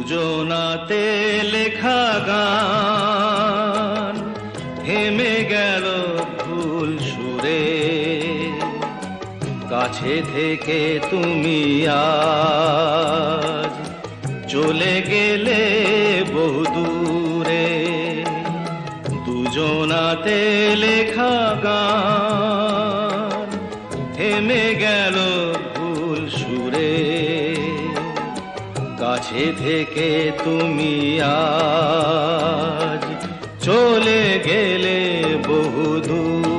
দুজনাতে লেখা গান থেমে গেল ভুল সুরে। কাছে থেকে তুমি আজ চলে গেলে বহুদূরে। দুজনাতে লেখা গান থেমে গেল ভুল সুরে। কাছে থেকে তুমি আজ চলে গেলে বহুদূর।